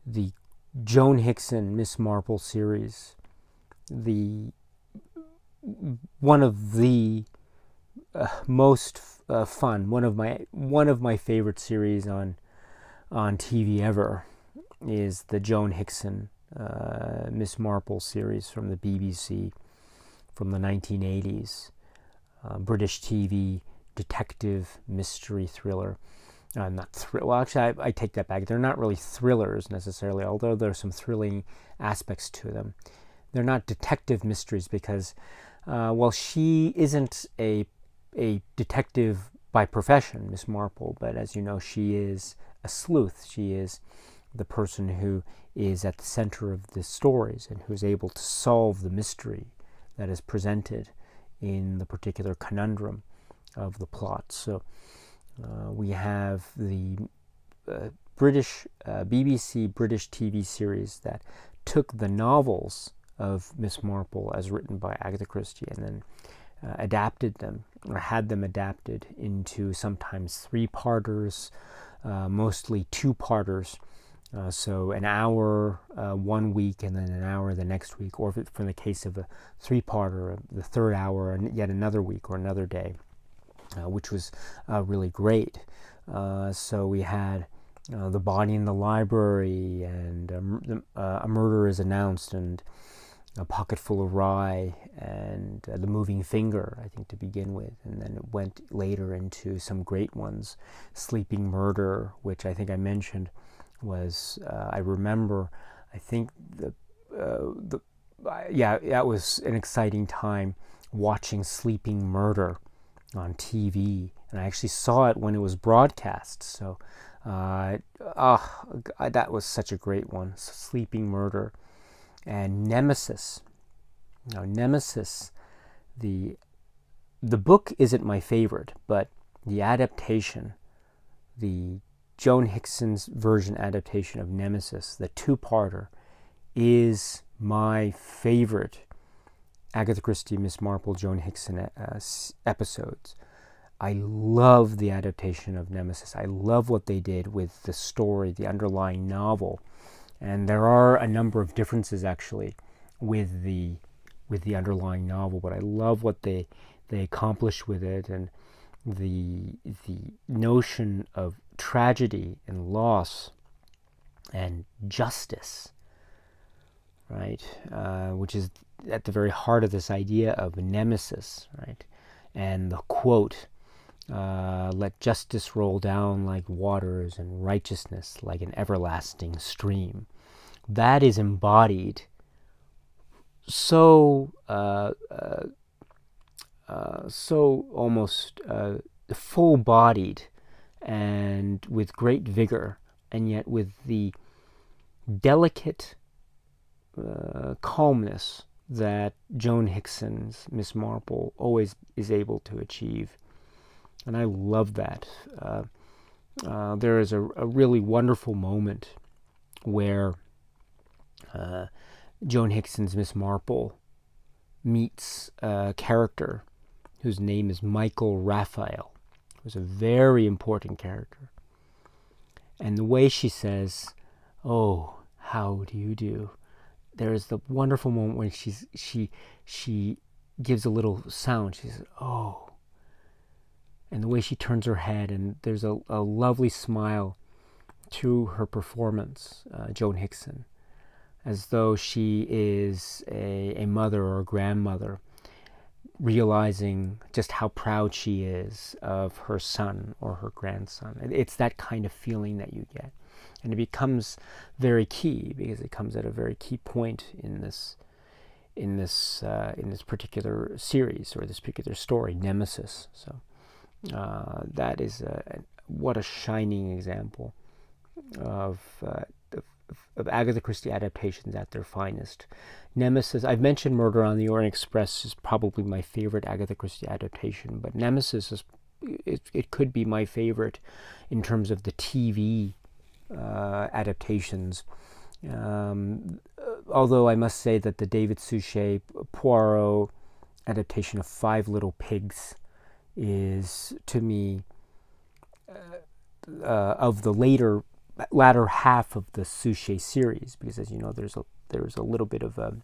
the Joan Hickson Miss Marple series, one of the most fun, one of my favorite series on TV ever is the Joan Hickson Miss Marple series from the BBC from the 1980s. British TV detective mystery thriller. Well, actually, I take that back. They're not really thrillers necessarily, although there's some thrilling aspects to them. They're not detective mysteries because, well, she isn't a detective by profession, Miss Marple, but as you know, she is a sleuth. She is the person who is at the center of the stories and who is able to solve the mystery that is presented in the particular conundrum of the plot. So we have the BBC British TV series that took the novels of Miss Marple as written by Agatha Christie and then adapted them, or had them adapted into sometimes 3-parters, mostly 2-parters. So an hour 1 week and then an hour the next week, or if from the case of a 3-parter, the 3rd hour and yet another week or another day, which was really great. So we had The Body in the Library, and A Murder is Announced, and A Pocket Full of Rye, and The Moving Finger, I think, to begin with. And then it went later into some great ones. Sleeping Murder, which I think I mentioned, was, I remember, I think that was an exciting time watching Sleeping Murder on TV, and I actually saw it when it was broadcast. So that was such a great one. Sleeping Murder. And Nemesis. Now, Nemesis, the book isn't my favorite, but the adaptation, the Joan Hickson's version adaptation of Nemesis, the 2-parter, is my favorite Agatha Christie, Miss Marple, Joan Hickson episodes. I love the adaptation of Nemesis. I love what they did with the story, the underlying novel. And there are a number of differences actually with the underlying novel, but I love what they accomplished with it, and the notion of tragedy and loss and justice, right? Which is at the very heart of this idea of nemesis, right? And the quote, "Let justice roll down like waters and righteousness like an everlasting stream." That is embodied so almost full-bodied and with great vigor, and yet with the delicate calmness that Joan Hickson's Miss Marple always is able to achieve. And I love that. There is a really wonderful moment where Joan Hickson's Miss Marple meets a character whose name is Michael Raphael, who's a very important character. And the way she says, "Oh, how do you do?" There is the wonderful moment when she gives a little sound. She says, "Oh." And the way she turns her head, and there's a lovely smile to her performance, Joan Hickson, as though she is a mother or a grandmother, realizing just how proud she is of her son or her grandson. It's that kind of feeling that you get. And it becomes very key because it comes at a very key point in this particular series, or this particular story, Nemesis. So that is what a shining example of Agatha Christie adaptations at their finest. Nemesis, I've mentioned Murder on the Orient Express is probably my favorite Agatha Christie adaptation, but Nemesis is it could be my favorite in terms of the TV adaptations. Although I must say that the David Suchet Poirot adaptation of Five Little Pigs is, to me, of the later latter half of the Suchet series, because as you know, there's a little bit of a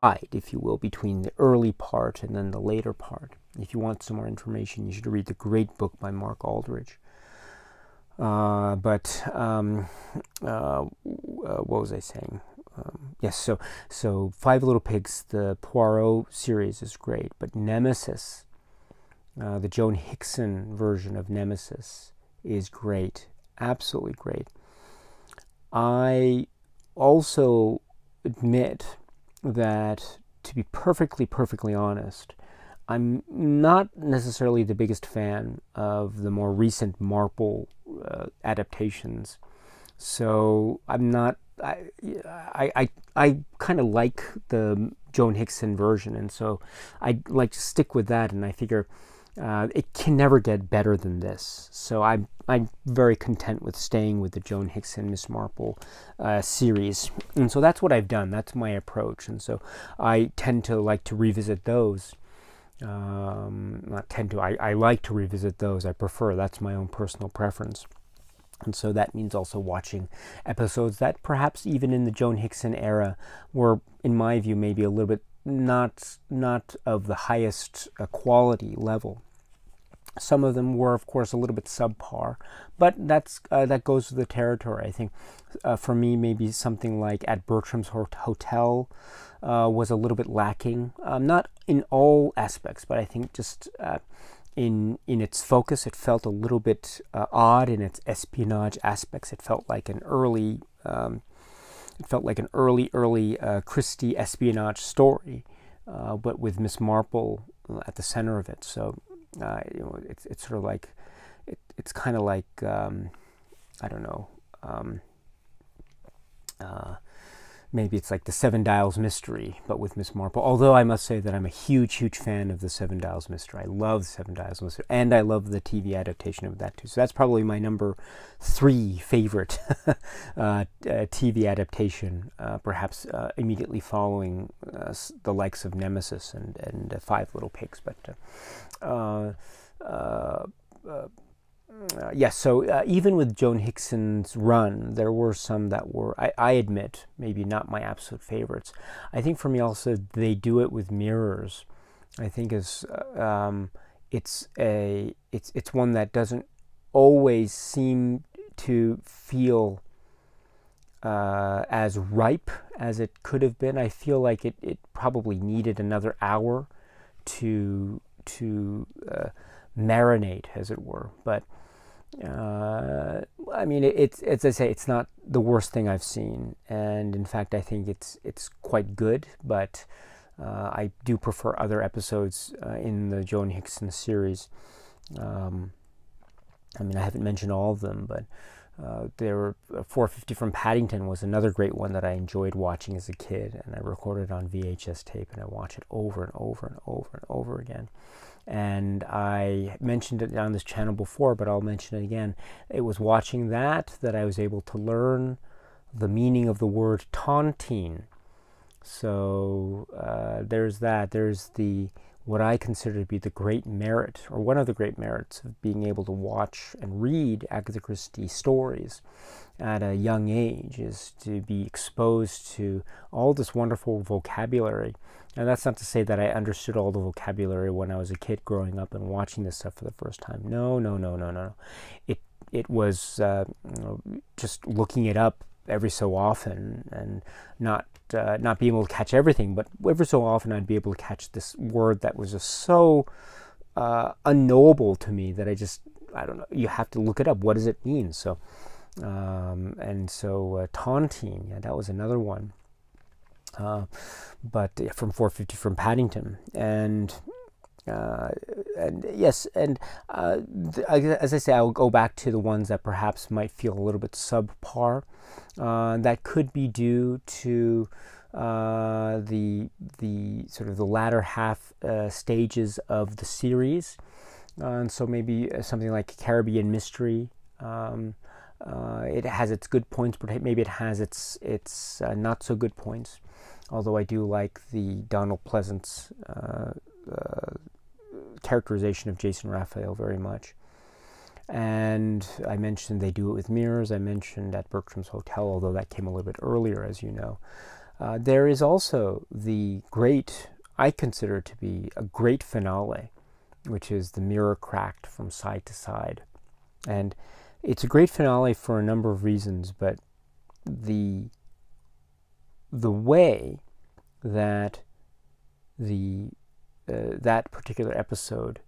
divide, if you will, between the early part and then the later part. If you want some more information, you should read the great book by Mark Aldridge. What was I saying? Yes, so Five Little Pigs, the Poirot series is great, but Nemesis, the Joan Hickson version of Nemesis is great, absolutely great. I also admit that, to be perfectly honest, I'm not necessarily the biggest fan of the more recent Marple adaptations. So I'm not. I kind of like the Joan Hickson version, and so I like to stick with that. And I figure it can never get better than this. So I'm very content with staying with the Joan Hickson Miss Marple series, and so that's what I've done. That's my approach, and so I tend to like to revisit those. I like to revisit those. I prefer. That's my own personal preference. And so that means also watching episodes that perhaps even in the Joan Hickson era were, in my view, maybe a little bit not of the highest quality level. Some of them were, of course, a little bit subpar, but that goes with the territory. I think for me, maybe something like At Bertram's Hotel was a little bit lacking. Not in all aspects, but I think just in its focus, it felt a little bit odd in its espionage aspects. It felt like an early Christie espionage story, but with Miss Marple at the center of it. So it's sort of like it's kind of like I don't know. Maybe it's like the Seven Dials Mystery, but with Miss Marple. Although I must say that I'm a huge fan of the Seven Dials Mystery. I love the Seven Dials Mystery, and I love the TV adaptation of that too. So that's probably my number 3 favorite TV adaptation, perhaps immediately following the likes of Nemesis and Five Little Pigs. But yes, so even with Joan Hickson's run, there were some that were, I admit, maybe not my absolute favorites. I think for me also, They Do It With Mirrors, I think is it's one that doesn't always seem to feel as ripe as it could have been. I feel like it probably needed another hour to marinate, as it were. But I mean, it's as I say, it's not the worst thing I've seen, and in fact, I think it's quite good. But I do prefer other episodes in the Joan Hickson series. I mean, I haven't mentioned all of them, but there were 450 from Paddington was another great one that I enjoyed watching as a kid, and I recorded on VHS tape, and I watch it over and over and over and over again. And I mentioned it on this channel before, but I'll mention it again. It was watching that I was able to learn the meaning of the word tontine. So there's that. There's what I consider to be the great merit, or one of the great merits, of being able to watch and read Agatha Christie stories at a young age, is to be exposed to all this wonderful vocabulary. And that's not to say that I understood all the vocabulary when I was a kid growing up and watching this stuff for the first time. No. It was just looking it up every so often, and not being able to catch everything, but every so often I'd be able to catch this word that was just so unknowable to me that I don't know, you have to look it up. What does it mean? So tontine, yeah, that was another one. But from 450 from Paddington, and yes, and as I say, I will go back to the ones that perhaps might feel a little bit subpar. That could be due to the sort of the latter half stages of the series, and so maybe something like Caribbean Mystery. It has its good points, but maybe it has its not so good points. Although I do like the Donald Pleasance characterization of Jason Raphael very much. And I mentioned they do it with mirrors. I mentioned at Bertram's Hotel, although that came a little bit earlier, as you know. There is also the great, I consider it to be a great finale, which is the mirror cracked from side to side. And it's a great finale for a number of reasons, but the way that that particular episode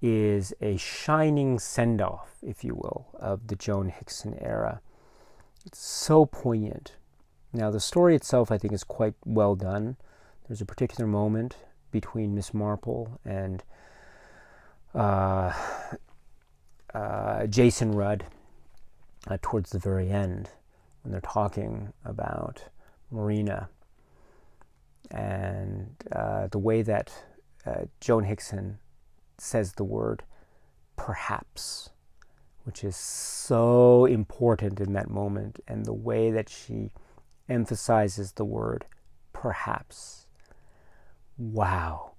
is a shining send-off, if you will, of the Joan Hickson era. It's so poignant. Now, the story itself, I think, is quite well done. There's a particular moment between Miss Marple and Jason Rudd towards the very end, when they're talking about Marina, and the way that Joan Hickson says the word perhaps, which is so important in that moment, and the way that she emphasizes the word perhaps. Wow.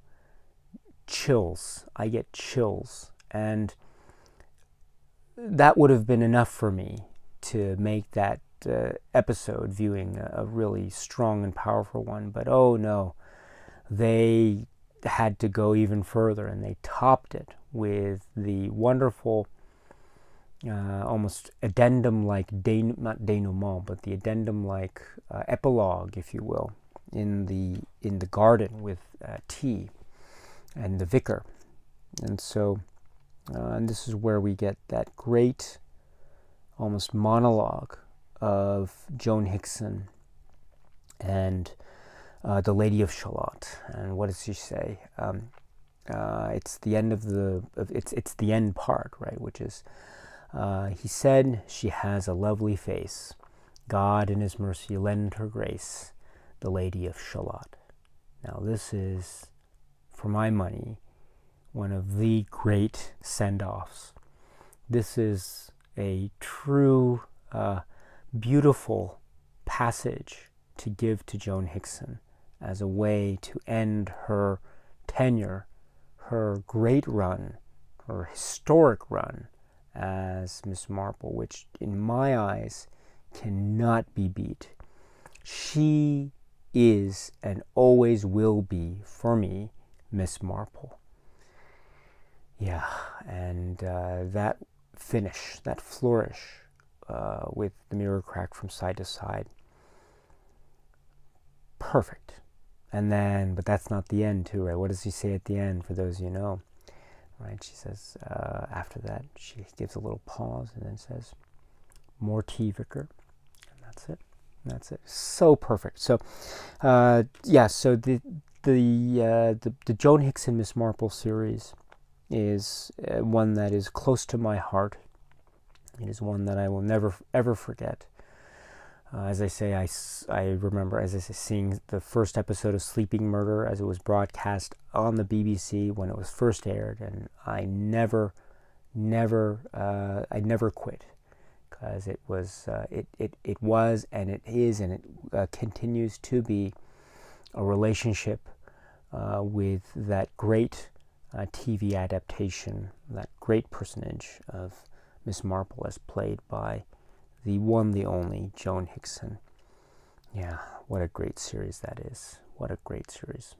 Chills. I get chills. And that would have been enough for me to make that episode viewing a really strong and powerful one. But oh no, they had to go even further, and they topped it with the wonderful almost addendum-like, not denouement, but the addendum-like epilogue, if you will, in the garden with tea and the vicar. And so and this is where we get that great almost monologue of Joan Hickson and the Lady of Shalott. And what does she say? It's the end of it's the end part, right? Which is, he said, she has a lovely face. God in his mercy lend her grace, the Lady of Shalott. Now this is, for my money, one of the great send-offs. This is a true, beautiful passage to give to Joan Hickson as a way to end her tenure, her great run, her historic run as Miss Marple, which in my eyes cannot be beat. She is and always will be, for me, Miss Marple. Yeah, and that finish, that flourish with the mirror cracked from side to side, perfect. And then, but that's not the end too, right? What does he say at the end, for those you know? Right, she says, after that, she gives a little pause and then says, more tea, vicar. And that's it. That's it. So perfect. So, yeah, so the Joan Hickson Miss Marple series is one that is close to my heart. It is one that I will never, ever forget. As I say, I remember, as I say, seeing the first episode of Sleeping Murder as it was broadcast on the BBC when it was first aired, and I never quit, because it was, it was, and it is, and it continues to be a relationship with that great TV adaptation, that great personage of Miss Marple, as played by the one, the only, Joan Hickson. Yeah, what a great series that is. What a great series.